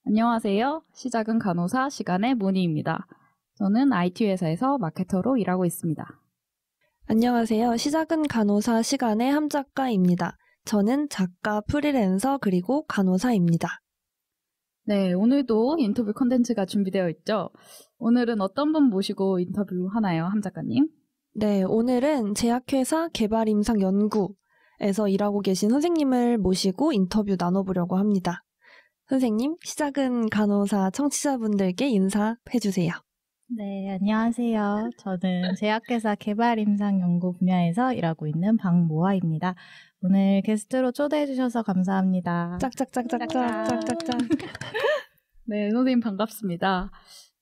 안녕하세요. 시작은 간호사 시간의 문희입니다. 저는 IT 회사에서 마케터로 일하고 있습니다. 안녕하세요. 시작은 간호사 시간의 함작가입니다. 저는 작가, 프리랜서, 그리고 간호사입니다. 네, 오늘도 인터뷰 콘텐츠가 준비되어 있죠. 오늘은 어떤 분 모시고 인터뷰 하나요, 함 작가님? 네, 오늘은 제약회사 개발임상연구에서 일하고 계신 선생님을 모시고 인터뷰 나눠보려고 합니다. 선생님, 시작은 간호사 청취자분들께 인사해주세요. 네, 안녕하세요. 저는 제약회사 개발임상연구 분야에서 일하고 있는 박모아입니다. 오늘 게스트로 초대해 주셔서 감사합니다. 짝짝짝짝짝짝짝짝. 네, 선생님 반갑습니다.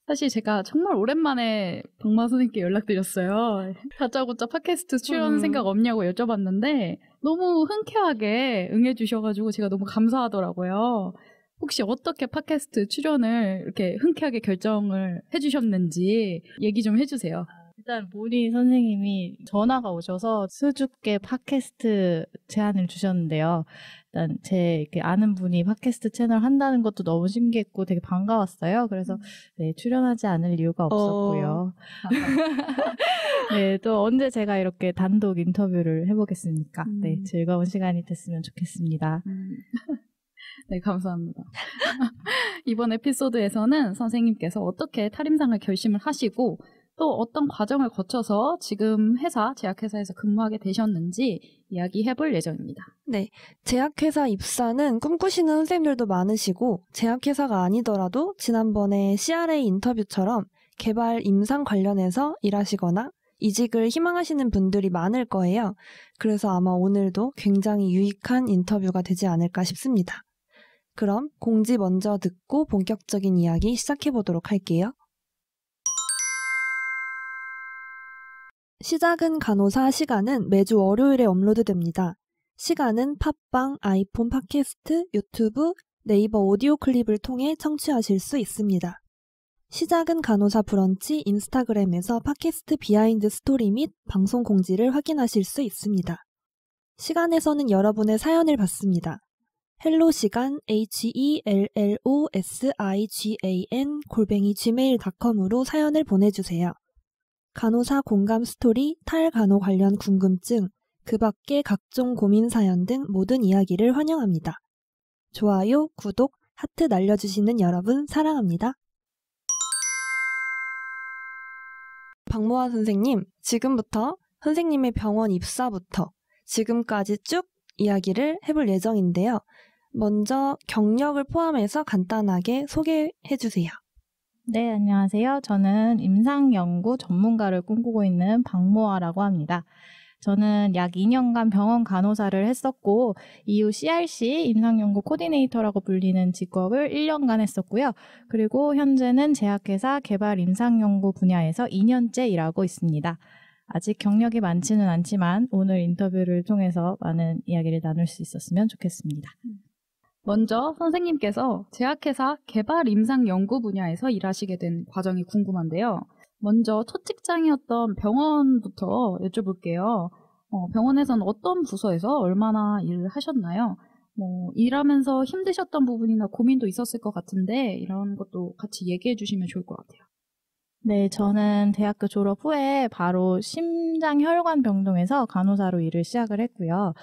사실 제가 정말 오랜만에 박모아 선생님께 연락드렸어요. 다짜고짜 팟캐스트 출연 생각 없냐고 여쭤봤는데 너무 흔쾌하게 응해주셔가지고 제가 너무 감사하더라고요. 혹시 어떻게 팟캐스트 출연을 이렇게 흔쾌하게 결정을 해주셨는지 얘기 좀 해주세요. 일단 모니 선생님이 전화가 오셔서 수줍게 팟캐스트 제안을 주셨는데요. 일단 제 이렇게 아는 분이 팟캐스트 채널 한다는 것도 너무 신기했고 되게 반가웠어요. 그래서 네, 출연하지 않을 이유가 없었고요. 네, 또 언제 제가 이렇게 단독 인터뷰를 해보겠습니까? 네, 즐거운 시간이 됐으면 좋겠습니다. 네, 감사합니다. 이번 에피소드에서는 선생님께서 어떻게 탈임상을 결심을 하시고 또 어떤 과정을 거쳐서 지금 제약회사에서 근무하게 되셨는지 이야기해볼 예정입니다. 네, 제약회사 입사는 꿈꾸시는 선생님들도 많으시고 제약회사가 아니더라도 지난번에 CRA 인터뷰처럼 개발 임상 관련해서 일하시거나 이직을 희망하시는 분들이 많을 거예요. 그래서 아마 오늘도 굉장히 유익한 인터뷰가 되지 않을까 싶습니다. 그럼 공지 먼저 듣고 본격적인 이야기 시작해보도록 할게요. 시작은 간호사 시간은 매주 월요일에 업로드됩니다. 시간은 팟빵, 아이폰 팟캐스트, 유튜브, 네이버 오디오 클립을 통해 청취하실 수 있습니다. 시작은 간호사 브런치 인스타그램에서 팟캐스트 비하인드 스토리 및 방송 공지를 확인하실 수 있습니다. 시간에서는 여러분의 사연을 받습니다. 헬로시간 HELLOSIGAN@gmail.com으로 사연을 보내주세요. 간호사 공감 스토리, 탈간호 관련 궁금증, 그 밖의 각종 고민 사연 등 모든 이야기를 환영합니다. 좋아요, 구독, 하트 날려주시는 여러분 사랑합니다. 박모아 선생님, 지금부터 선생님의 병원 입사부터 지금까지 쭉 이야기를 해볼 예정인데요. 먼저 경력을 포함해서 간단하게 소개해주세요. 네, 안녕하세요. 저는 임상연구 전문가를 꿈꾸고 있는 박모아라고 합니다. 저는 약 2년간 병원 간호사를 했었고 이후 CRC 임상연구 코디네이터라고 불리는 직업을 1년간 했었고요. 그리고 현재는 제약회사 개발 임상연구 분야에서 2년째 일하고 있습니다. 아직 경력이 많지는 않지만 오늘 인터뷰를 통해서 많은 이야기를 나눌 수 있었으면 좋겠습니다. 먼저 선생님께서 제약회사 개발 임상 연구 분야에서 일하시게 된 과정이 궁금한데요. 먼저 첫 직장이었던 병원부터 여쭤볼게요. 병원에서는 어떤 부서에서 얼마나 일을 하셨나요? 일하면서 힘드셨던 부분이나 고민도 있었을 것 같은데 이런 것도 같이 얘기해 주시면 좋을 것 같아요. 네, 저는 대학교 졸업 후에 바로 심장혈관 병동에서 간호사로 일을 시작을 했고요.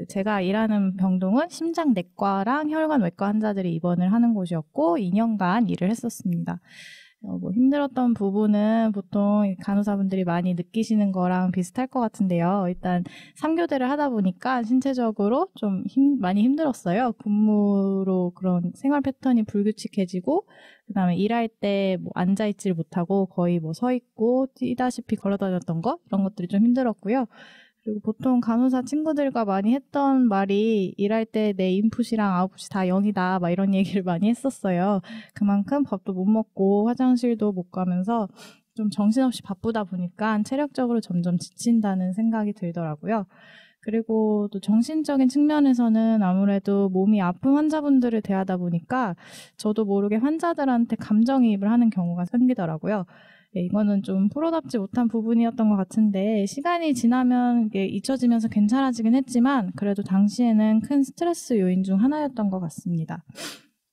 제가 일하는 병동은 심장내과랑 혈관외과 환자들이 입원을 하는 곳이었고 2년간 일을 했었습니다. 힘들었던 부분은 보통 간호사분들이 많이 느끼시는 거랑 비슷할 것 같은데요. 일단 3교대를 하다 보니까 신체적으로 좀 많이 힘들었어요. 근무로 그런 생활 패턴이 불규칙해지고 그다음에 일할 때 앉아있지를 못하고 거의 서 있고 뛰다시피 걸어다녔던 거 이런 것들이 좀 힘들었고요. 그리고 보통 간호사 친구들과 많이 했던 말이 일할 때 내 인풋이랑 아웃풋이 다 0이다 막 이런 얘기를 많이 했었어요. 그만큼 밥도 못 먹고 화장실도 못 가면서 좀 정신없이 바쁘다 보니까 체력적으로 점점 지친다는 생각이 들더라고요. 그리고 또 정신적인 측면에서는 아무래도 몸이 아픈 환자분들을 대하다 보니까 저도 모르게 환자들한테 감정이입을 하는 경우가 생기더라고요. 이거는 좀 프로답지 못한 부분이었던 것 같은데 시간이 지나면 이게 잊혀지면서 괜찮아지긴 했지만 그래도 당시에는 큰 스트레스 요인 중 하나였던 것 같습니다.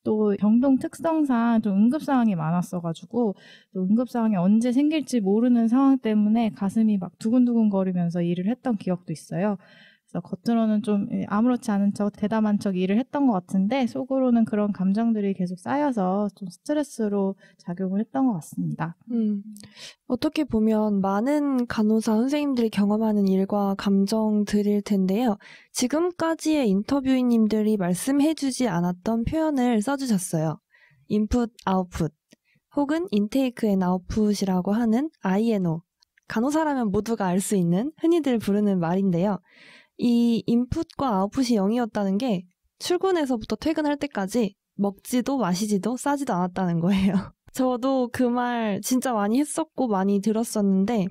또 병동 특성상 좀 응급상황이 많았어가지고 또 응급상황이 언제 생길지 모르는 상황 때문에 가슴이 막 두근두근 거리면서 일을 했던 기억도 있어요. 그래서 겉으로는 좀 아무렇지 않은 척 대담한 척 일을 했던 것 같은데 속으로는 그런 감정들이 계속 쌓여서 좀 스트레스로 작용을 했던 것 같습니다. 어떻게 보면 많은 간호사 선생님들이 경험하는 일과 감정들일 텐데요. 지금까지의 인터뷰인님들이 말씀해주지 않았던 표현을 써주셨어요. 인풋, 아웃풋 혹은 인테이크 앤 아웃풋이라고 하는 INO. 간호사라면 모두가 알 수 있는 흔히들 부르는 말인데요. 이 인풋과 아웃풋이 0이었다는 게 출근해서부터 퇴근할 때까지 먹지도 마시지도 싸지도 않았다는 거예요. 저도 그 말 진짜 많이 했었고 많이 들었었는데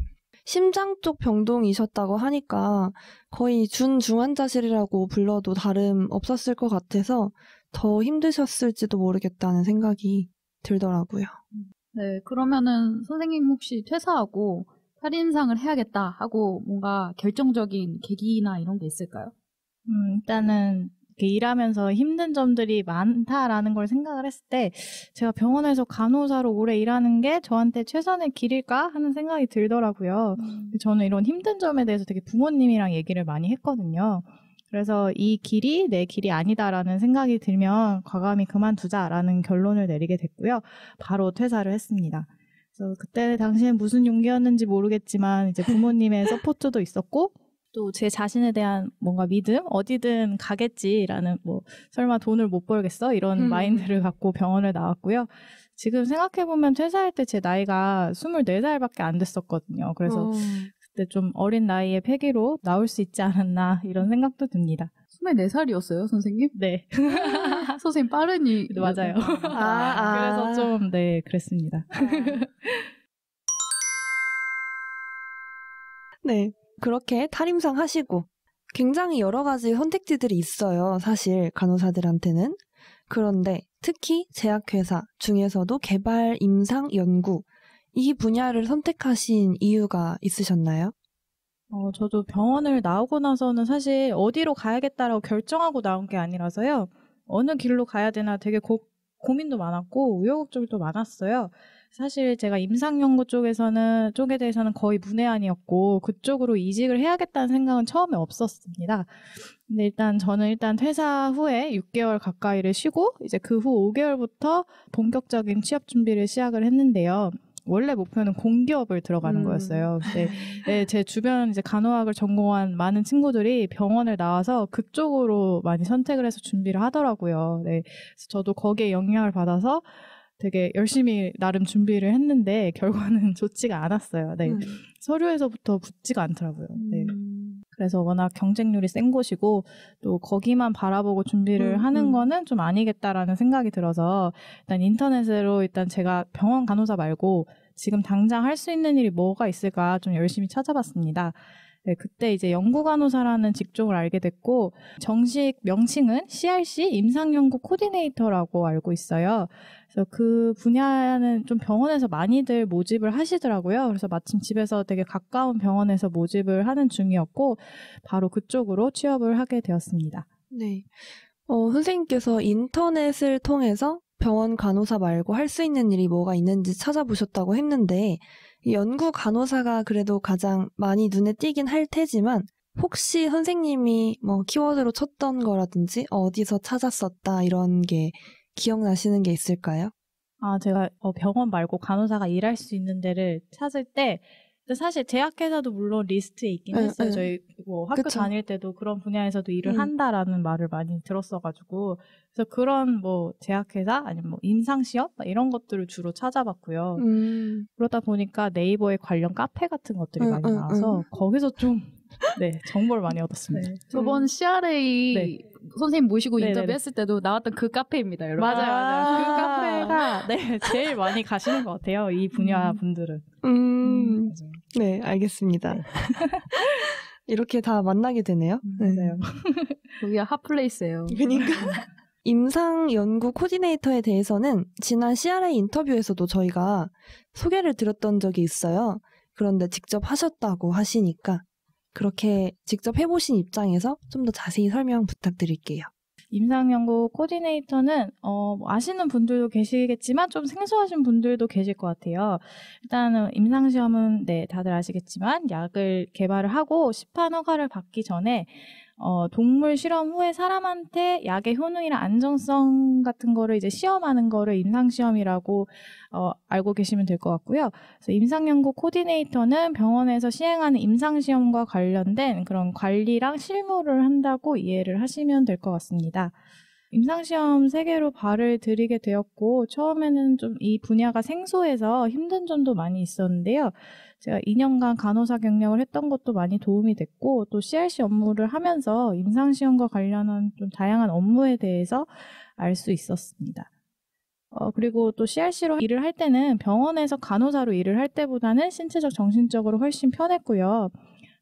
심장 쪽 병동이셨다고 하니까 거의 준중환자실이라고 불러도 다름 없었을 것 같아서 더 힘드셨을지도 모르겠다는 생각이 들더라고요. 네, 그러면은 선생님 혹시 퇴사하고 탈인상을 해야겠다 하고 뭔가 결정적인 계기나 이런 게 있을까요? 일단은 일하면서 힘든 점들이 많다라는 걸 생각을 했을 때 제가 병원에서 간호사로 오래 일하는 게 저한테 최선의 길일까 하는 생각이 들더라고요. 저는 이런 힘든 점에 대해서 되게 부모님이랑 얘기를 많이 했거든요. 그래서 이 길이 내 길이 아니다라는 생각이 들면 과감히 그만두자라는 결론을 내리게 됐고요. 바로 퇴사를 했습니다. 그래서 그때 당시엔 무슨 용기였는지 모르겠지만 이제 부모님의 서포트도 있었고 또 제 자신에 대한 뭔가 믿음, 어디든 가겠지라는 뭐 설마 돈을 못 벌겠어? 이런 마인드를 갖고 병원을 나왔고요. 지금 생각해보면 퇴사할 때 제 나이가 24살밖에 안 됐었거든요. 그래서 그때 좀 어린 나이에 폐기로 나올 수 있지 않았나 이런 생각도 듭니다. 24살이었어요, 선생님? 네. 선생님 빠르니. 맞아요. 그래서 좀, 네, 그랬습니다. 네. 그렇게 탈임상 하시고 굉장히 여러 가지 선택지들이 있어요. 사실 간호사들한테는. 그런데 특히 제약회사 중에서도 개발, 임상, 연구 이 분야를 선택하신 이유가 있으셨나요? 저도 병원을 나오고 나서는 사실 어디로 가야겠다라고 결정하고 나온 게 아니라서요. 어느 길로 가야 되나 되게 고민도 많았고 우여곡절도 많았어요. 사실 제가 임상연구 쪽에 대해서는 거의 문외한이었고 그쪽으로 이직을 해야겠다는 생각은 처음에 없었습니다. 근데 저는 퇴사 후에 6개월 가까이를 쉬고 이제 그 후 5개월부터 본격적인 취업 준비를 시작을 했는데요. 원래 목표는 공기업을 들어가는 거였어요. 근데 네, 제 주변 이제 간호학을 전공한 많은 친구들이 병원을 나와서 그쪽으로 많이 선택을 해서 준비를 하더라고요. 네, 그래서 저도 거기에 영향을 받아서 되게 열심히 나름 준비를 했는데 결과는 좋지가 않았어요. 네, 서류에서부터 붙지가 않더라고요. 네. 그래서 워낙 경쟁률이 센 곳이고 또 거기만 바라보고 준비를 하는 거는 좀 아니겠다라는 생각이 들어서 인터넷으로 제가 병원 간호사 말고 지금 당장 할 수 있는 일이 뭐가 있을까 좀 열심히 찾아봤습니다. 네, 그때 이제 연구간호사라는 직종을 알게 됐고 정식 명칭은 CRC 임상연구 코디네이터라고 알고 있어요. 그래서 그 분야는 좀 병원에서 많이들 모집을 하시더라고요. 그래서 마침 집에서 되게 가까운 병원에서 모집을 하는 중이었고 바로 그쪽으로 취업을 하게 되었습니다. 네. 선생님께서 인터넷을 통해서 병원 간호사 말고 할 수 있는 일이 뭐가 있는지 찾아보셨다고 했는데 연구 간호사가 그래도 가장 많이 눈에 띄긴 할 테지만 혹시 선생님이 뭐 키워드로 쳤던 거라든지 어디서 찾았었다 이런 게 기억나시는 게 있을까요? 제가 병원 말고 간호사가 일할 수 있는 데를 찾을 때 사실 제약회사도 물론 리스트에 있긴 했어요. 저희 뭐 학교 그쵸. 다닐 때도 그런 분야에서도 일을 한다라는 말을 많이 들었어가지고 그래서 그런 뭐 제약회사 아니면 뭐 임상시험 이런 것들을 주로 찾아봤고요. 그러다 보니까 네이버에 관련 카페 같은 것들이 많이 나와서 거기서 좀 정보를 많이 얻었습니다. 네. 저번 CRA 선생님 모시고 네네네. 인터뷰했을 때도 나왔던 그 카페입니다, 여러분. 맞아요. 그 카페가 제일 많이 가시는 것 같아요. 이 분야 분들은. 네, 알겠습니다. 네. 이렇게 다 만나게 되네요. 맞아요. 여기가 핫플레이스예요. 그러니까 임상 연구 코디네이터에 대해서는 지난 CRA 인터뷰에서도 저희가 소개를 드렸던 적이 있어요. 그런데 직접 하셨다고 하시니까 그렇게 직접 해보신 입장에서 좀 더 자세히 설명 부탁드릴게요. 임상연구 코디네이터는 아시는 분들도 계시겠지만 좀 생소하신 분들도 계실 것 같아요. 일단은 임상시험은 네, 다들 아시겠지만 약을 개발을 하고 시판 허가를 받기 전에 동물 실험 후에 사람한테 약의 효능이나 안정성 같은 거를 이제 시험하는 거를 임상시험이라고 알고 계시면 될 것 같고요. 그래서 임상연구 코디네이터는 병원에서 시행하는 임상시험과 관련된 그런 관리랑 실무를 한다고 이해를 하시면 될 것 같습니다. 임상시험 세계로 발을 들이게 되었고 처음에는 좀 이 분야가 생소해서 힘든 점도 많이 있었는데요. 제가 2년간 간호사 경력을 했던 것도 많이 도움이 됐고 또 CRC 업무를 하면서 임상시험과 관련한 좀 다양한 업무에 대해서 알 수 있었습니다. 그리고 또 CRC로 일을 할 때는 병원에서 간호사로 일을 할 때보다는 신체적, 정신적으로 훨씬 편했고요.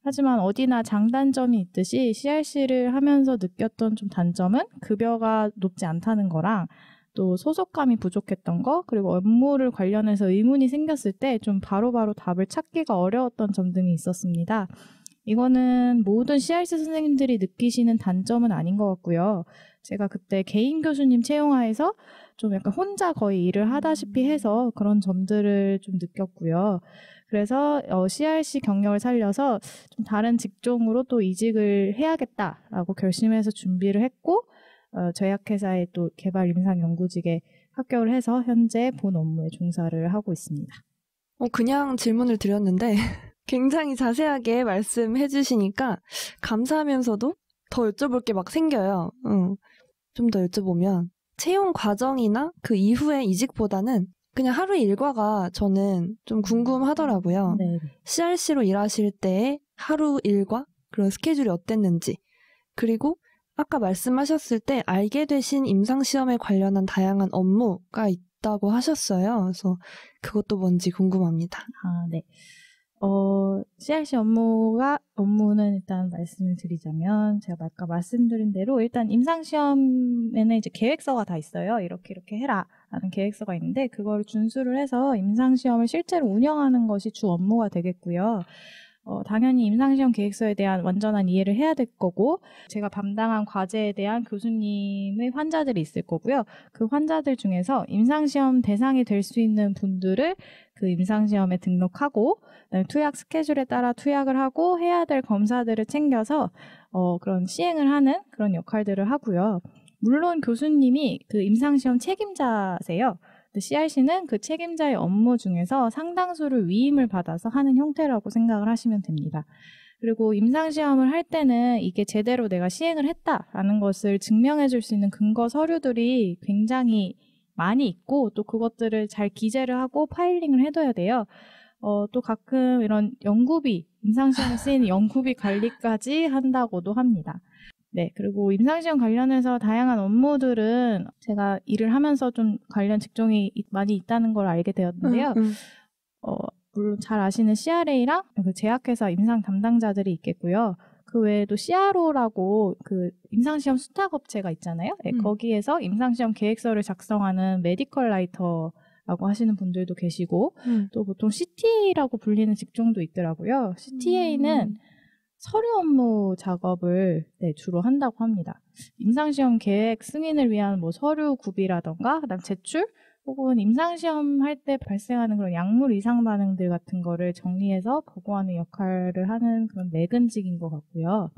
하지만 어디나 장단점이 있듯이 CRC를 하면서 느꼈던 좀 단점은 급여가 높지 않다는 거랑 또 소속감이 부족했던 거, 그리고 업무를 관련해서 의문이 생겼을 때 좀 바로바로 답을 찾기가 어려웠던 점 등이 있었습니다. 이거는 모든 CRC 선생님들이 느끼시는 단점은 아닌 것 같고요. 제가 그때 개인 교수님 채용하에서 좀 약간 혼자 거의 일을 하다시피 해서 그런 점들을 좀 느꼈고요. 그래서 CRC 경력을 살려서 좀 다른 직종으로 또 이직을 해야겠다라고 결심해서 준비를 했고 제약회사의 또 개발 임상 연구직에 합격을 해서 현재 본 업무에 종사를 하고 있습니다. 그냥 질문을 드렸는데 굉장히 자세하게 말씀해 주시니까 감사하면서도 더 여쭤볼 게 막 생겨요. 좀 더 여쭤보면 채용 과정이나 그 이후의 이직보다는 그냥 하루 일과가 저는 좀 궁금하더라고요. 네. CRC로 일하실 때의 하루 일과, 그런 스케줄이 어땠는지, 그리고 아까 말씀하셨을 때 알게 되신 임상시험에 관련한 다양한 업무가 있다고 하셨어요. 그래서 그것도 뭔지 궁금합니다. 네. CRC 업무는 일단 말씀을 드리자면, 제가 아까 말씀드린 대로 일단 임상시험에는 이제 계획서가 다 있어요. 이렇게 해라 라는 계획서가 있는데, 그걸 준수를 해서 임상시험을 실제로 운영하는 것이 주 업무가 되겠고요. 당연히 임상시험 계획서에 대한 완전한 이해를 해야 될 거고, 제가 담당한 과제에 대한 교수님의 환자들이 있을 거고요. 그 환자들 중에서 임상시험 대상이 될 수 있는 분들을 그 임상시험에 등록하고, 그다음에 투약 스케줄에 따라 투약을 하고 해야 될 검사들을 챙겨서 그런 시행을 하는 그런 역할들을 하고요. 물론 교수님이 그 임상시험 책임자세요. CRC는 그 책임자의 업무 중에서 상당수를 위임을 받아서 하는 형태라고 생각을 하시면 됩니다. 그리고 임상시험을 할 때는 이게 제대로 내가 시행을 했다라는 것을 증명해 줄 수 있는 근거 서류들이 굉장히 많이 있고 또 그것들을 잘 기재를 하고 파일링을 해둬야 돼요. 또 가끔 이런 연구비, 임상시험에 쓰이는 연구비 관리까지 한다고도 합니다. 네, 그리고 임상시험 관련해서 다양한 업무들은 제가 일을 하면서 좀 관련 직종이 많이 있다는 걸 알게 되었는데요. 물론 잘 아시는 CRA랑 그 제약회사 임상 담당자들이 있겠고요. 그 외에도 CRO라고 그 임상시험 수탁업체가 있잖아요. 네, 거기에서 임상시험 계획서를 작성하는 메디컬 라이터라고 하시는 분들도 계시고 또 보통 CTA라고 불리는 직종도 있더라고요. CTA는 서류 업무 작업을 주로 한다고 합니다. 임상시험 계획 승인을 위한 뭐 서류 구비라던가 그다음 제출 혹은 임상시험 할 때 발생하는 그런 약물 이상 반응들 같은 거를 정리해서 보고하는 역할을 하는 그런 내근직인 것 같고요.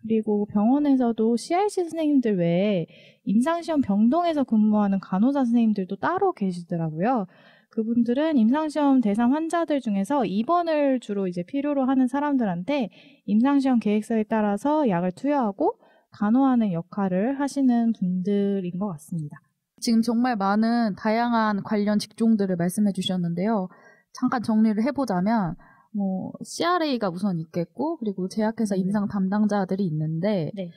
그리고 병원에서도 CRC 선생님들 외에 임상시험 병동에서 근무하는 간호사 선생님들도 따로 계시더라고요. 그분들은 임상시험 대상 환자들 중에서 입원을 주로 이제 필요로 하는 사람들한테 임상시험 계획서에 따라서 약을 투여하고 간호하는 역할을 하시는 분들인 것 같습니다. 지금 정말 많은 다양한 관련 직종들을 말씀해 주셨는데요. 잠깐 정리를 해보자면 CRA가 우선 있겠고 그리고 제약회사 임상 담당자들이 있는데 네.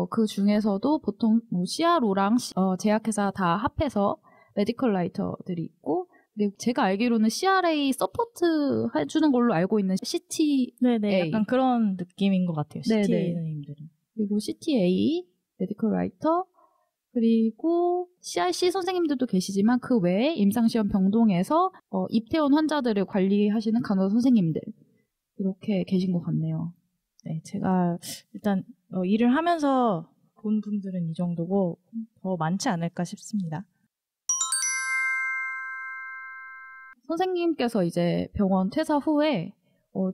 그 중에서도 보통 CRO랑 제약회사 다 합해서 메디컬 라이터들이 있고 그리고 제가 알기로는 CRA 서포트 해주는 걸로 알고 있는 CTA. 네네, 약간 그런 느낌인 것 같아요. CTA 네네. 선생님들은. 그리고 CTA, 메디컬 라이터, 그리고 CRC 선생님들도 계시지만 그 외에 임상시험 병동에서 입퇴원 환자들을 관리하시는 간호사 선생님들 이렇게 계신 것 같네요. 네, 제가 일단 일을 하면서 본 분들은 이 정도고 더 많지 않을까 싶습니다. 선생님께서 이제 병원 퇴사 후에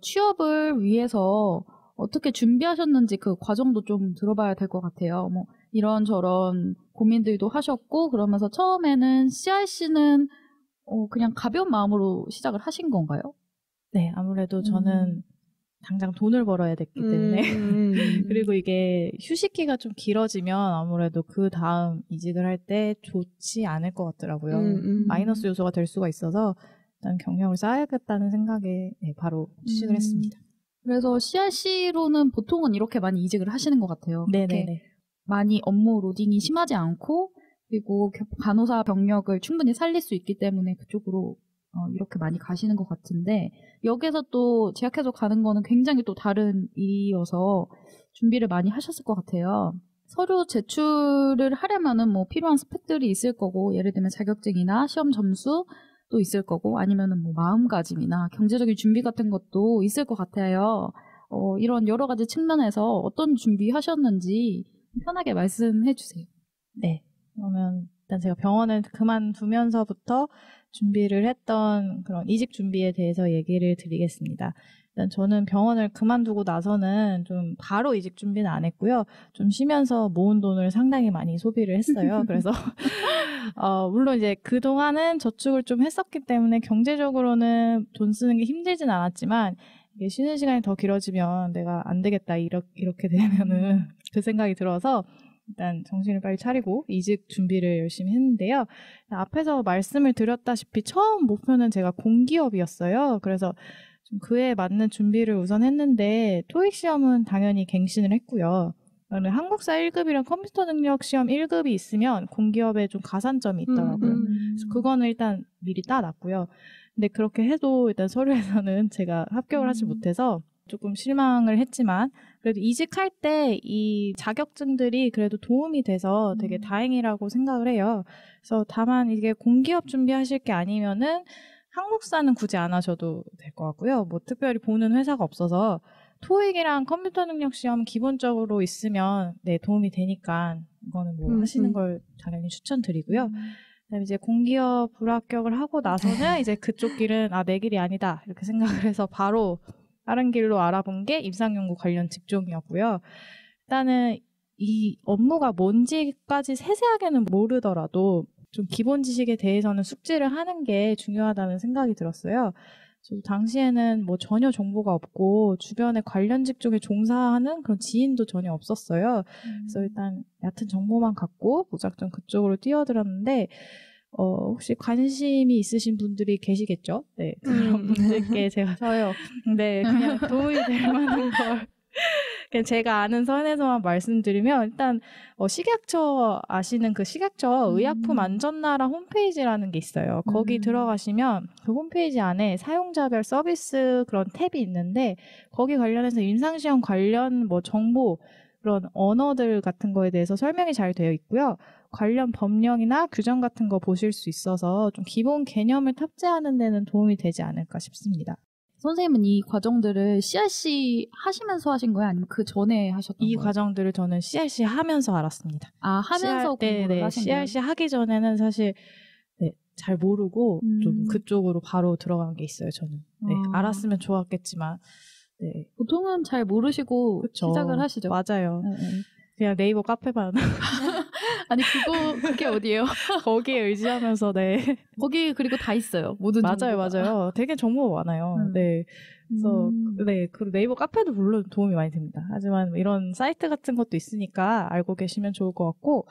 취업을 위해서 어떻게 준비하셨는지 그 과정도 좀 들어봐야 될 것 같아요. 뭐 이런저런 고민들도 하셨고 그러면서 처음에는 CRC는 그냥 가벼운 마음으로 시작을 하신 건가요? 네, 아무래도 저는 당장 돈을 벌어야 됐기 때문에 그리고 이게 휴식기가 좀 길어지면 아무래도 그 다음 이직을 할 때 좋지 않을 것 같더라고요. 마이너스 요소가 될 수가 있어서 일단 경력을 쌓아야겠다는 생각에 바로 취직을 했습니다. 그래서 CRC로는 보통은 이렇게 많이 이직을 하시는 것 같아요. 네네네. 많이 업무 로딩이 심하지 않고 그리고 간호사 병력을 충분히 살릴 수 있기 때문에 그쪽으로 이렇게 많이 가시는 것 같은데 여기서 또 제약회사 가는 거는 굉장히 또 다른 일이어서 준비를 많이 하셨을 것 같아요. 서류 제출을 하려면은 뭐 필요한 스펙들이 있을 거고 예를 들면 자격증이나 시험 점수 또 있을 거고 아니면은 뭐 마음가짐이나 경제적인 준비 같은 것도 있을 것 같아요. 이런 여러 가지 측면에서 어떤 준비하셨는지 편하게 말씀해 주세요. 네. 그러면 일단 제가 병원을 그만두면서부터 준비를 했던 그런 이직 준비에 대해서 얘기를 드리겠습니다. 일단 저는 병원을 그만두고 나서는 좀 바로 이직 준비는 안 했고요. 좀 쉬면서 모은 돈을 상당히 많이 소비를 했어요. 그래서 물론 이제 그동안은 저축을 좀 했었기 때문에 경제적으로는 돈 쓰는 게 힘들진 않았지만 이게 쉬는 시간이 더 길어지면 내가 안 되겠다 이렇게 되면은 그 생각이 들어서 일단 정신을 빨리 차리고 이직 준비를 열심히 했는데요. 앞에서 말씀을 드렸다시피 처음 목표는 제가 공기업이었어요. 그래서 좀 그에 맞는 준비를 우선 했는데 토익 시험은 당연히 갱신을 했고요. 한국사 1급이랑 컴퓨터 능력 시험 1급이 있으면 공기업에 좀 가산점이 있더라고요. 그래서 그거는 일단 미리 따놨고요. 근데 그렇게 해도 일단 서류에서는 제가 합격을 하지 못해서 조금 실망을 했지만 그래도 이직할 때 이 자격증들이 그래도 도움이 돼서 되게 다행이라고 생각을 해요. 그래서 다만 이게 공기업 준비하실 게 아니면은 한국사는 굳이 안 하셔도 될 것 같고요. 뭐 특별히 보는 회사가 없어서 토익이랑 컴퓨터 능력 시험 기본적으로 있으면 도움이 되니까 이거는 뭐 하시는 걸 당연히 추천드리고요. 그다음에 이제 공기업 불합격을 하고 나서는 이제 그쪽 길은 내 길이 아니다 이렇게 생각을 해서 바로 다른 길로 알아본 게 임상연구 관련 직종이었고요. 일단은 이 업무가 뭔지까지 세세하게는 모르더라도 좀 기본 지식에 대해서는 숙지를 하는 게 중요하다는 생각이 들었어요. 저도 당시에는 뭐 전혀 정보가 없고 주변에 관련 직종에 종사하는 그런 지인도 전혀 없었어요. 그래서 일단 얕은 정보만 갖고 무작정 그쪽으로 뛰어들었는데 혹시 관심이 있으신 분들이 계시겠죠? 네, 그런 분들께 제가 저요. 네, 그냥 도움이 될 만한 걸 그냥 제가 아는 선에서만 말씀드리면 일단 식약처 아시는 그 식약처 의약품 안전나라 홈페이지라는 게 있어요. 거기 들어가시면 그 홈페이지 안에 사용자별 서비스 그런 탭이 있는데 거기 관련해서 임상시험 관련 뭐 정보 그런 언어들 같은 거에 대해서 설명이 잘 되어 있고요. 관련 법령이나 규정 같은 거 보실 수 있어서 좀 기본 개념을 탑재하는 데는 도움이 되지 않을까 싶습니다. 선생님은 이 과정들을 CRC 하시면서 하신 거예요? 아니면 그 전에 하셨던 거예요? 이 과정들을 저는 CRC 하면서 알았습니다. 하면서 공부를 하신 거예요? CRC 하기 전에는 사실 잘 모르고 좀 그쪽으로 바로 들어간 게 있어요, 저는. 알았으면 좋았겠지만. 네. 보통은 잘 모르시고 그쵸. 시작을 하시죠. 맞아요. 네. 그냥 네이버 카페만. 아니 그게 어디예요? 거기에 의지하면서 거기 그리고 다 있어요. 모든 정보가. 맞아요. 되게 정보가 많아요. 네. 그래서 그리고 네이버 카페도 물론 도움이 많이 됩니다. 하지만 이런 사이트 같은 것도 있으니까 알고 계시면 좋을 것 같고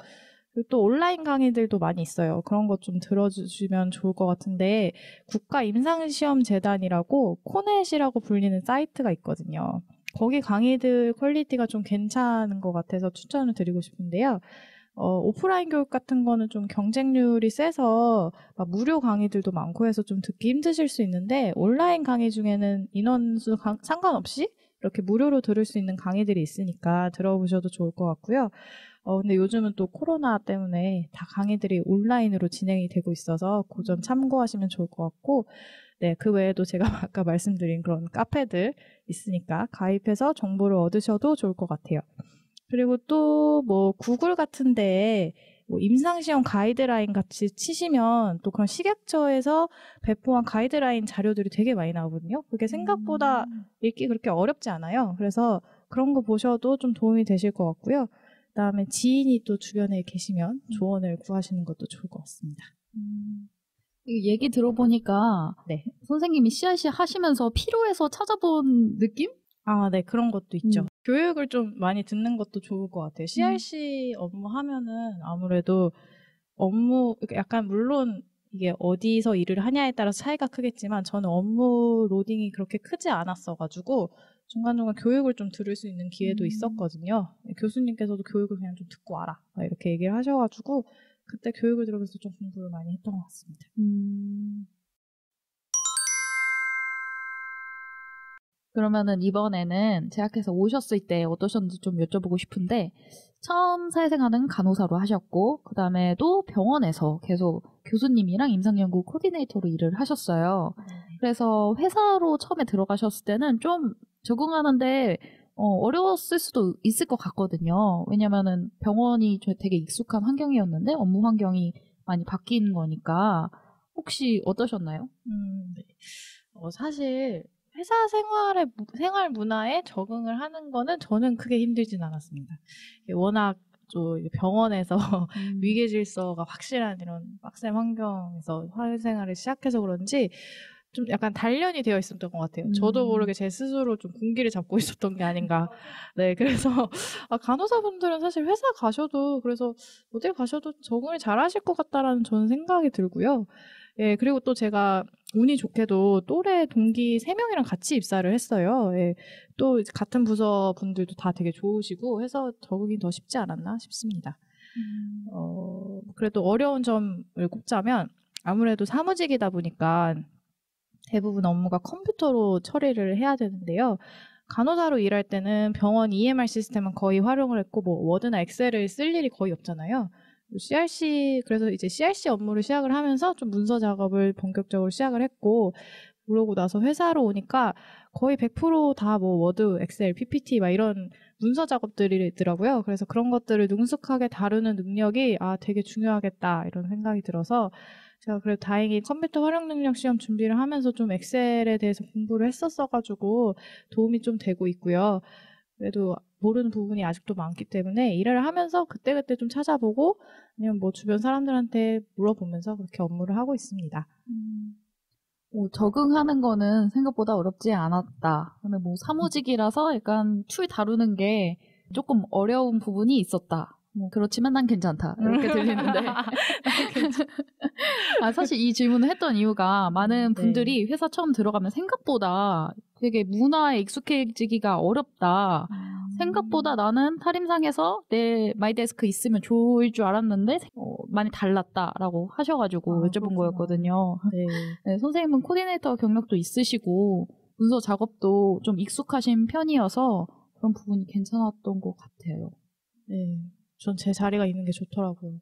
그리고 또 온라인 강의들도 많이 있어요. 그런 것 좀 들어주시면 좋을 것 같은데 국가임상시험재단이라고 코넷이라고 불리는 사이트가 있거든요. 거기 강의들 퀄리티가 좀 괜찮은 것 같아서 추천을 드리고 싶은데요. 오프라인 교육 같은 거는 좀 경쟁률이 세서 막 무료 강의들도 많고 해서 좀 듣기 힘드실 수 있는데 온라인 강의 중에는 인원수 상관없이 이렇게 무료로 들을 수 있는 강의들이 있으니까 들어보셔도 좋을 것 같고요. 근데 요즘은 또 코로나 때문에 다 강의들이 온라인으로 진행이 되고 있어서 그 점 참고하시면 좋을 것 같고 네, 그 외에도 제가 아까 말씀드린 그런 카페들 있으니까 가입해서 정보를 얻으셔도 좋을 것 같아요. 그리고 또 뭐 구글 같은 데에 뭐 임상시험 가이드라인 같이 치시면 또 그런 식약처에서 배포한 가이드라인 자료들이 되게 많이 나오거든요. 그게 생각보다 읽기 그렇게 어렵지 않아요. 그래서 그런 거 보셔도 좀 도움이 되실 것 같고요. 그다음에 지인이 또 주변에 계시면 조언을 구하시는 것도 좋을 것 같습니다. 이 얘기 들어보니까 네. 선생님이 CRC 하시면서 필요해서 찾아본 느낌? 아, 네. 그런 것도 있죠. 교육을 좀 많이 듣는 것도 좋을 것 같아요. CRC 업무 하면은 아무래도 업무, 약간 물론 이게 어디서 일을 하냐에 따라서 차이가 크겠지만 저는 업무 로딩이 그렇게 크지 않았어가지고 중간중간 교육을 좀 들을 수 있는 기회도 있었거든요. 교수님께서도 교육을 그냥 좀 듣고 와라. 이렇게 얘기를 하셔가지고 그때 교육을 들으면서 좀 공부를 많이 했던 것 같습니다. 그러면은 이번에는 제약회사 오셨을 때 어떠셨는지 좀 여쭤보고 싶은데 처음 사회생활은 간호사로 하셨고 그 다음에도 병원에서 계속 교수님이랑 임상연구 코디네이터로 일을 하셨어요. 그래서 회사로 처음에 들어가셨을 때는 좀 적응하는데 어려웠을 수도 있을 것 같거든요. 왜냐면은 병원이 되게 익숙한 환경이었는데 업무 환경이 많이 바뀐 거니까 혹시 어떠셨나요? 네. 사실 회사 생활 문화에 적응을 하는 거는 저는 크게 힘들진 않았습니다. 워낙 좀 병원에서 위계 질서가 확실한 이런 빡센 환경에서 사회생활을 시작해서 그런지 좀 약간 단련이 되어 있었던 것 같아요. 저도 모르게 제 스스로 좀 군기를 잡고 있었던 게 아닌가. 네, 그래서 간호사분들은 사실 회사 가셔도 그래서 어딜 가셔도 적응을 잘 하실 것 같다라는 저는 생각이 들고요. 예, 그리고 또 제가 운이 좋게도 또래 동기 3명이랑 같이 입사를 했어요. 예, 또 같은 부서 분들도 다 되게 좋으시고 해서 적응이 더 쉽지 않았나 싶습니다. 그래도 어려운 점을 꼽자면 아무래도 사무직이다 보니까 대부분 업무가 컴퓨터로 처리를 해야 되는데요. 간호사로 일할 때는 병원 EMR 시스템은 거의 활용을 했고 뭐 워드나 엑셀을 쓸 일이 거의 없잖아요. 그래서 이제 CRC 업무를 시작을 하면서 좀 문서 작업을 본격적으로 시작을 했고 그러고 나서 회사로 오니까 거의 100% 다 뭐 워드, 엑셀, PPT 막 이런 문서 작업들이 있더라고요. 그래서 그런 것들을 능숙하게 다루는 능력이 되게 중요하겠다 이런 생각이 들어서 제가 그래도 다행히 컴퓨터 활용 능력 시험 준비를 하면서 좀 엑셀에 대해서 공부를 했었어가지고 도움이 좀 되고 있고요. 그래도 모르는 부분이 아직도 많기 때문에 일을 하면서 그때그때 좀 찾아보고 아니면 뭐 주변 사람들한테 물어보면서 그렇게 업무를 하고 있습니다. 적응하는 거는 생각보다 어렵지 않았다. 근데 뭐 사무직이라서 약간 툴 다루는 게 조금 어려운 부분이 있었다. 뭐 그렇지만 난 괜찮다. 이렇게 들리는데. 사실 이 질문을 했던 이유가 많은 분들이 회사 처음 들어가면 생각보다 되게 문화에 익숙해지기가 어렵다. 생각보다 나는 타림상에서 내 마이데스크 있으면 좋을 줄 알았는데 많이 달랐다라고 하셔가지고 여쭤본 거였거든요. 네, 선생님은 코디네이터 경력도 있으시고 문서 작업도 좀 익숙하신 편이어서 그런 부분이 괜찮았던 것 같아요. 네, 전 제 자리가 있는 게 좋더라고요.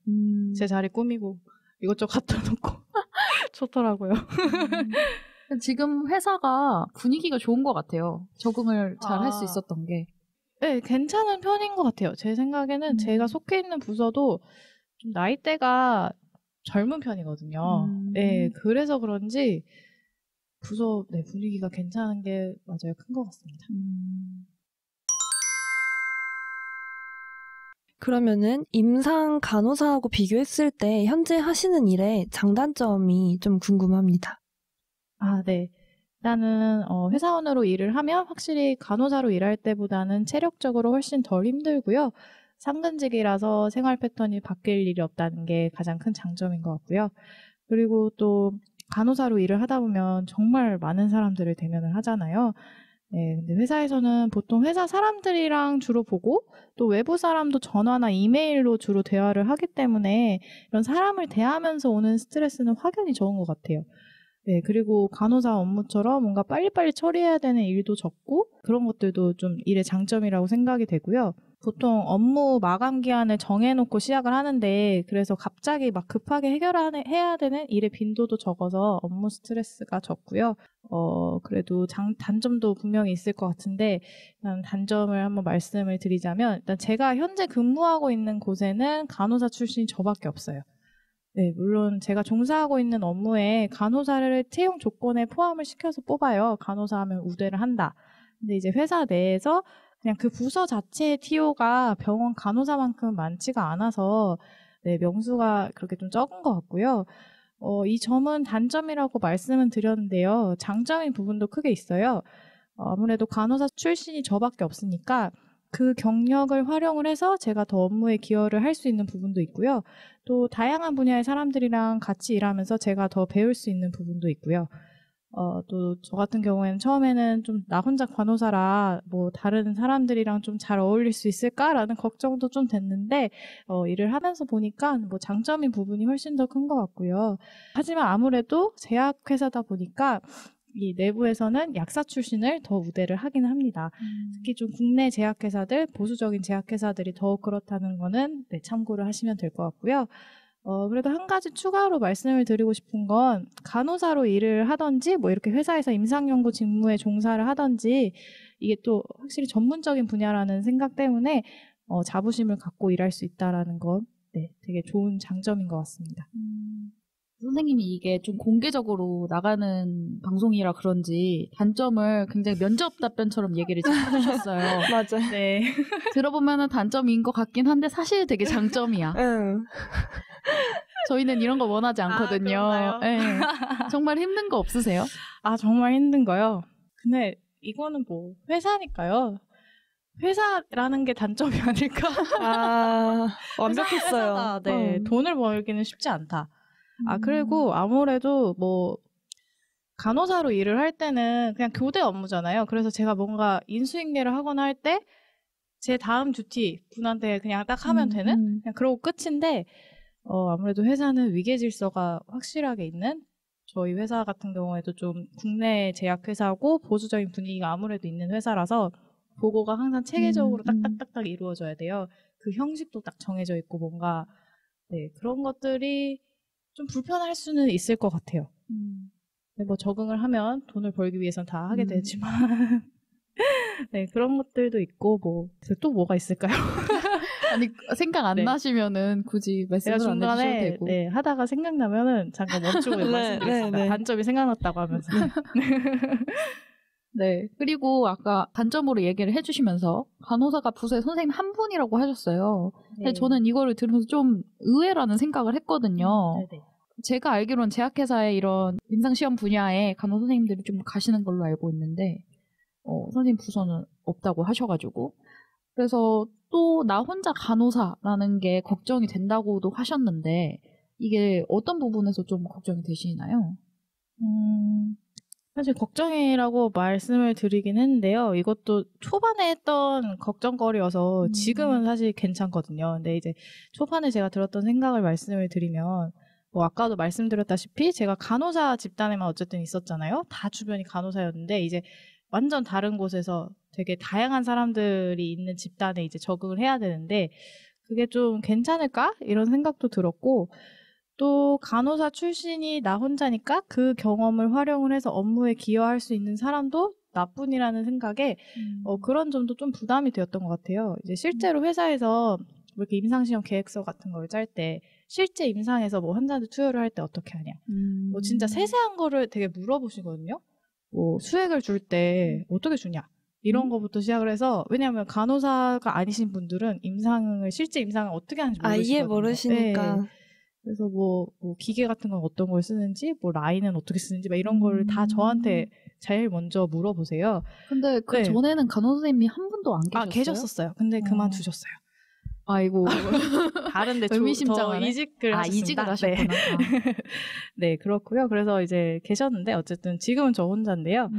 제 자리 꾸미고 이것저것 갖다 놓고 좋더라고요. 지금 회사가 분위기가 좋은 것 같아요. 적응을 잘 할 수 있었던 게. 네, 괜찮은 편인 것 같아요. 제 생각에는 제가 속해 있는 부서도 좀 나이대가 젊은 편이거든요. 네, 그래서 그런지 부서 분위기가 괜찮은 게 맞아요. 큰 것 같습니다. 그러면은 임상 간호사하고 비교했을 때 현재 하시는 일의 장단점이 좀 궁금합니다. 네. 일단은 회사원으로 일을 하면 확실히 간호사로 일할 때보다는 체력적으로 훨씬 덜 힘들고요. 상근직이라서 생활 패턴이 바뀔 일이 없다는 게 가장 큰 장점인 것 같고요. 그리고 또 간호사로 일을 하다 보면 정말 많은 사람들을 대면을 하잖아요. 네, 근데 회사에서는 보통 회사 사람들이랑 주로 보고 또 외부 사람도 전화나 이메일로 주로 대화를 하기 때문에 이런 사람을 대하면서 오는 스트레스는 확연히 적은 것 같아요. 네, 그리고 간호사 업무처럼 뭔가 빨리빨리 처리해야 되는 일도 적고 그런 것들도 좀 일의 장점이라고 생각이 되고요. 보통 업무 마감 기한을 정해놓고 시작을 하는데 그래서 갑자기 막 급하게 해야 되는 일의 빈도도 적어서 업무 스트레스가 적고요. 그래도 단점도 분명히 있을 것 같은데 단점을 한번 말씀을 드리자면 일단 제가 현재 근무하고 있는 곳에는 간호사 출신이 저밖에 없어요. 네, 물론 제가 종사하고 있는 업무에 간호사를 채용 조건에 포함을 시켜서 뽑아요. 간호사 하면 우대를 한다. 근데 이제 회사 내에서 그냥 그 부서 자체의 TO가 병원 간호사만큼 많지가 않아서 네, 명수가 그렇게 좀 적은 것 같고요. 이 점은 단점이라고 말씀은 드렸는데요. 장점인 부분도 크게 있어요. 아무래도 간호사 출신이 저밖에 없으니까 그 경력을 활용을 해서 제가 더 업무에 기여를 할 수 있는 부분도 있고요. 또 다양한 분야의 사람들이랑 같이 일하면서 제가 더 배울 수 있는 부분도 있고요. 또 저 같은 경우에는 처음에는 좀 나 혼자 간호사라 뭐 다른 사람들이랑 좀 잘 어울릴 수 있을까라는 걱정도 좀 됐는데 일을 하면서 보니까 뭐 장점인 부분이 훨씬 더 큰 것 같고요. 하지만 아무래도 제약회사다 보니까 이 내부에서는 약사 출신을 더 우대를 하기는 합니다. 특히 좀 국내 제약회사들, 보수적인 제약회사들이 더욱 그렇다는 거는 네, 참고를 하시면 될 것 같고요. 그래도 한 가지 추가로 말씀을 드리고 싶은 건 간호사로 일을 하든지 뭐 이렇게 회사에서 임상연구 직무에 종사를 하든지 이게 또 확실히 전문적인 분야라는 생각 때문에 자부심을 갖고 일할 수 있다라는 건 네, 되게 좋은 장점인 것 같습니다. 선생님이 이게 좀 공개적으로 나가는 방송이라 그런지 단점을 굉장히 면접 답변처럼 얘기를 잘 해주셨어요. 맞아요. 네. 들어보면은 단점인 것 같긴 한데 사실 되게 장점이야. 응. 저희는 이런 거 원하지 않거든요. 그런가요? 네. 정말 힘든 거 없으세요? 정말 힘든 거요. 근데 이거는 뭐 회사니까요. 회사라는 게 단점이 아닐까? 완벽했어요. 회사가, 네, 돈을 벌기는 쉽지 않다. 그리고 아무래도 뭐 간호사로 일을 할 때는 그냥 교대 업무잖아요. 그래서 제가 뭔가 인수인계를 하거나 할 때 제 다음 듀티 분한테 그냥 딱 하면 되는? 그냥 그러고 끝인데 아무래도 회사는 위계 질서가 확실하게 있는 저희 회사 같은 경우에도 좀 국내 제약회사고 보수적인 분위기가 아무래도 있는 회사라서 보고가 항상 체계적으로 딱딱딱딱 이루어져야 돼요. 그 형식도 딱 정해져 있고 뭔가 네, 그런 것들이 좀 불편할 수는 있을 것 같아요. 네, 뭐 적응을 하면 돈을 벌기 위해서는 다 하게 되지만 네, 그런 것들도 있고 뭐 또 뭐가 있을까요? 아니 생각 안 네. 나시면은 굳이 제가 말씀을 안 해주셔도 중간에 되고. 네, 하다가 생각나면은 잠깐 멈추고 말씀드리겠습니다. 네. 단점이 생각났다고 하면서. 네. 그리고 아까 단점으로 얘기를 해주시면서 간호사가 부서에 선생님 한 분이라고 하셨어요. 근데 저는 이거를 들으면서 좀 의외라는 생각을 했거든요. 네네. 제가 알기로는 제약회사의 이런 임상시험 분야에 간호 선생님들이 좀 가시는 걸로 알고 있는데 선생님 부서는 없다고 하셔가지고 그래서 또 나 혼자 간호사라는 게 걱정이 된다고도 하셨는데 이게 어떤 부분에서 좀 걱정이 되시나요? 사실 걱정이라고 말씀을 드리긴 했는데요. 이것도 초반에 했던 걱정거리여서 지금은 사실 괜찮거든요. 근데 이제 초반에 제가 들었던 생각을 말씀을 드리면 뭐 아까도 말씀드렸다시피 제가 간호사 집단에만 어쨌든 있었잖아요. 다 주변이 간호사였는데 이제 완전 다른 곳에서 되게 다양한 사람들이 있는 집단에 이제 적응을 해야 되는데 그게 좀 괜찮을까? 이런 생각도 들었고 또 간호사 출신이 나 혼자니까 그 경험을 활용을 해서 업무에 기여할 수 있는 사람도 나뿐이라는 생각에 그런 점도 좀 부담이 되었던 것 같아요. 이제 실제로 회사에서 뭐 이렇게 임상시험 계획서 같은 걸 짤 때 실제 임상에서 뭐 환자한테 투여를 할 때 어떻게 하냐. 뭐 진짜 세세한 거를 되게 물어보시거든요. 뭐 수액을 줄 때 어떻게 주냐. 이런 거부터 시작을 해서 왜냐하면 간호사가 아니신 분들은 실제 임상을 어떻게 하는지 모르시거든요. 아예 모르시니까. 네. 그래서 뭐 기계 같은 건 어떤 걸 쓰는지, 뭐 라인은 어떻게 쓰는지, 막 이런 걸 다 저한테 제일 먼저 물어보세요. 근데 그 네. 전에는 간호 선생님이 한 분도 안 계셨어요? 계셨었어요. 근데 그만두셨어요. 아이고. 다른데 의미심장하네. 이직을 하셨습니다. 이직을 하셨구나. 네. 네, 그렇고요. 그래서 이제 계셨는데 어쨌든 지금은 저 혼자인데요.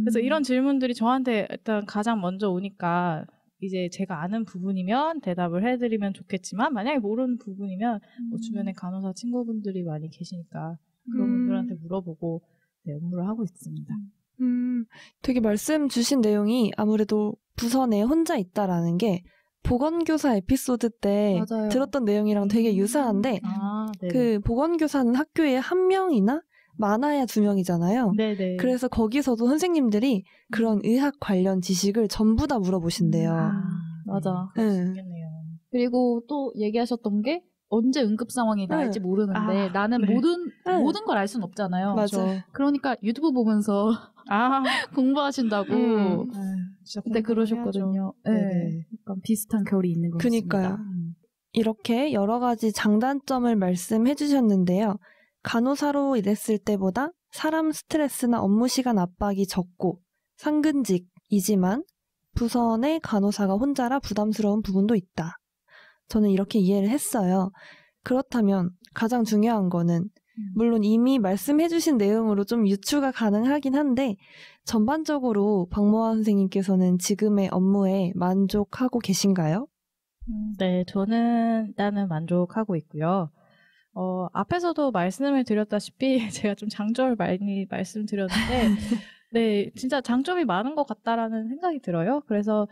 그래서 이런 질문들이 저한테 일단 가장 먼저 오니까 이제 제가 아는 부분이면 대답을 해드리면 좋겠지만 만약에 모르는 부분이면 뭐 주변에 간호사 친구분들이 많이 계시니까 그런 분들한테 물어보고 네, 업무를 하고 있습니다. 되게 말씀 주신 내용이 아무래도 부서 내에 혼자 있다라는 게 보건교사 에피소드 때 맞아요. 들었던 내용이랑 되게 유사한데 네. 그 보건교사는 학교에 1명이나 많아야 2명이잖아요. 네네. 그래서 거기서도 선생님들이 그런 의학 관련 지식을 전부 다 물어보신대요. 맞아. 그럴 수 응. 있겠네요. 그리고 또 얘기하셨던 게 언제 응급 상황이 날지 모르는데 나는 네. 모든 걸 알 수는 없잖아요. 맞아. 그러니까 유튜브 보면서 공부하신다고. 진짜 근데 그러셨거든요. 네. 네네. 약간 비슷한 결이 있는 것 그니까요. 같습니다. 이렇게 여러 가지 장단점을 말씀해 주셨는데요. 간호사로 일했을 때보다 사람 스트레스나 업무 시간 압박이 적고 상근직이지만 부서 내 간호사가 혼자라 부담스러운 부분도 있다. 저는 이렇게 이해를 했어요. 그렇다면 가장 중요한 거는 물론 이미 말씀해 주신 내용으로 좀 유추가 가능하긴 한데 전반적으로 박모아 선생님께서는 지금의 업무에 만족하고 계신가요? 네, 저는 일단은 만족하고 있고요. 앞에서도 말씀을 드렸다시피 제가 좀 장점을 많이 말씀드렸는데 네, 진짜 장점이 많은 것 같다라는 생각이 들어요. 그래서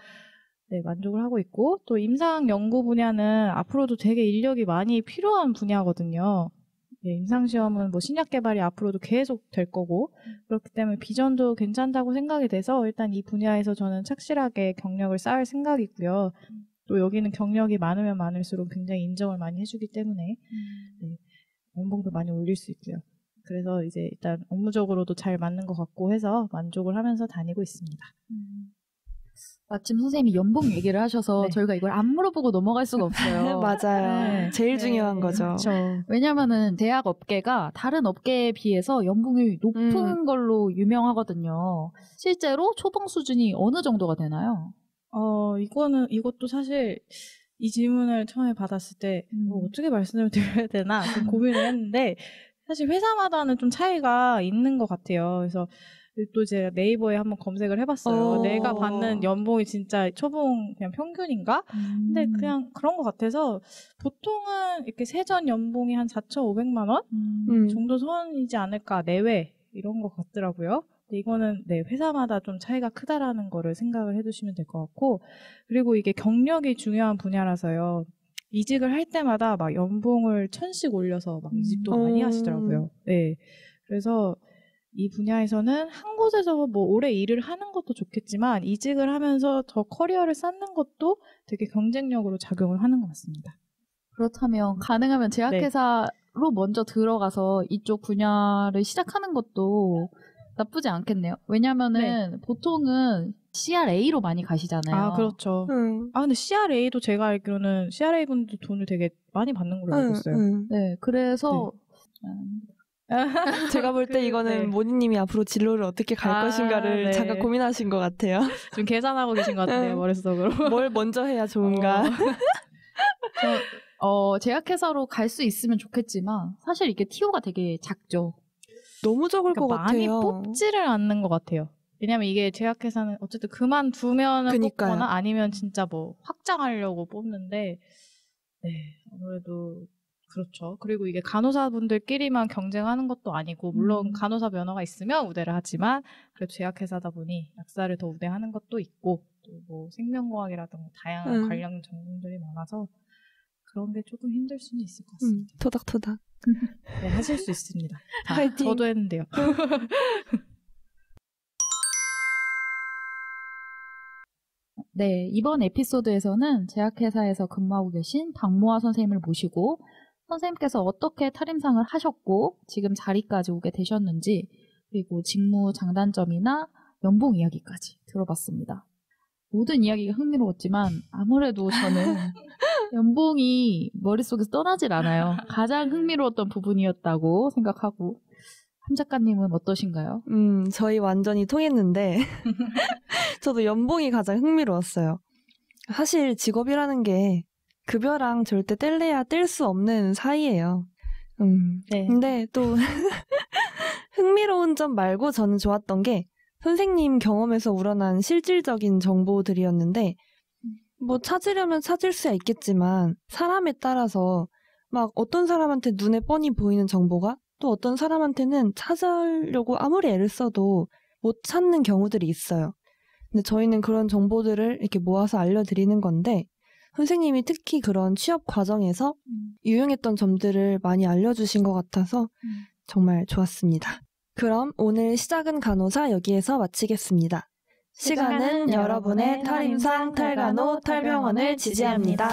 네, 만족을 하고 있고 또 임상 연구 분야는 앞으로도 되게 인력이 많이 필요한 분야거든요. 네, 임상 시험은 뭐 신약 개발이 앞으로도 계속 될 거고 그렇기 때문에 비전도 괜찮다고 생각이 돼서 일단 이 분야에서 저는 착실하게 경력을 쌓을 생각이고요. 또 여기는 경력이 많으면 많을수록 굉장히 인정을 많이 해주기 때문에 네, 연봉도 많이 올릴 수 있고요. 그래서 이제 일단 업무적으로도 잘 맞는 것 같고 해서 만족을 하면서 다니고 있습니다. 마침 선생님이 연봉 얘기를 하셔서 네. 저희가 이걸 안 물어보고 넘어갈 수가 없어요. 맞아요. 네. 제일 중요한 거죠. 그렇죠. 왜냐면은 대학 업계가 다른 업계에 비해서 연봉이 높은 걸로 유명하거든요. 실제로 초봉 수준이 어느 정도가 되나요? 이것도 사실 이 질문을 처음에 받았을 때 어떻게 말씀을 드려야 되나 좀 고민을 했는데 사실 회사마다는 좀 차이가 있는 것 같아요. 그래서 또 제가 네이버에 한번 검색을 해봤어요. 내가 받는 연봉이 진짜 초봉 그냥 평균인가? 근데 그냥 그런 것 같아서 보통은 이렇게 세전 연봉이 한 4,500만 원 정도 선이지 않을까 내외 이런 것 같더라고요. 근데 이거는 네, 회사마다 좀 차이가 크다라는 거를 생각을 해두시면 될 것 같고 그리고 이게 경력이 중요한 분야라서요. 이직을 할 때마다 막 연봉을 1,000씩 올려서 막 이직도 많이 하시더라고요. 네, 그래서 이 분야에서는 한 곳에서 뭐 오래 일을 하는 것도 좋겠지만 이직을 하면서 더 커리어를 쌓는 것도 되게 경쟁력으로 작용을 하는 것 같습니다. 그렇다면 가능하면 제약회사로 먼저 들어가서 이쪽 분야를 시작하는 것도 나쁘지 않겠네요. 왜냐면은 보통은 CRA로 많이 가시잖아요. 아, 그렇죠. 근데 CRA도 제가 알기로는 CRA 분들 돈을 되게 많이 받는 걸로 알고 있어요. 네, 그래서 제가 볼 때 이거는 모니님이 앞으로 진로를 어떻게 갈 것인가를 잠깐 고민하신 것 같아요. 좀 계산하고 계신 것 같은데요, 머릿속으로. 뭘 먼저 해야 좋은가. 제약회사로 갈 수 있으면 좋겠지만 사실 이게 TO가 되게 작죠. 너무 적을 것 많이 같아요. 뽑지를 않는 것 같아요. 왜냐면 이게 제약회사는 어쨌든 그만두면은 뽑거나 아니면 진짜 뭐 확장하려고 뽑는데 네, 아무래도 그렇죠. 그리고 이게 간호사분들끼리만 경쟁하는 것도 아니고 물론 간호사 면허가 있으면 우대를 하지만 그래도 제약회사다 보니 약사를 더 우대하는 것도 있고 또 뭐 생명공학이라든가 다양한 관련 전공들이 많아서 그런 게 조금 힘들 수는 있을 것 같습니다. 토닥토닥. 네, 하실 수 있습니다. 화이팅. 저도 했는데요. 네, 이번 에피소드에서는 제약회사에서 근무하고 계신 박모아 선생님을 모시고 선생님께서 어떻게 탈임상을 하셨고 지금 자리까지 오게 되셨는지 그리고 직무 장단점이나 연봉 이야기까지 들어봤습니다. 모든 이야기가 흥미로웠지만 아무래도 저는 연봉이 머릿속에서 떠나질 않아요. 가장 흥미로웠던 부분이었다고 생각하고 함 작가님은 어떠신가요? 저희 완전히 통했는데 저도 연봉이 가장 흥미로웠어요. 사실 직업이라는 게 급여랑 절대 뗄래야 뗄 수 없는 사이예요. 네. 근데 또 흥미로운 점 말고 저는 좋았던 게 선생님 경험에서 우러난 실질적인 정보들이었는데 뭐 찾으려면 찾을 수야 있겠지만 사람에 따라서 막 어떤 사람한테 눈에 뻔히 보이는 정보가 또 어떤 사람한테는 찾으려고 아무리 애를 써도 못 찾는 경우들이 있어요. 근데 저희는 그런 정보들을 이렇게 모아서 알려드리는 건데 선생님이 특히 그런 취업 과정에서 유용했던 점들을 많이 알려주신 것 같아서 정말 좋았습니다. 그럼 오늘 시작은 간호사 여기에서 마치겠습니다. 시간은 여러분의 탈임상, 탈간호, 탈병원을 지지합니다.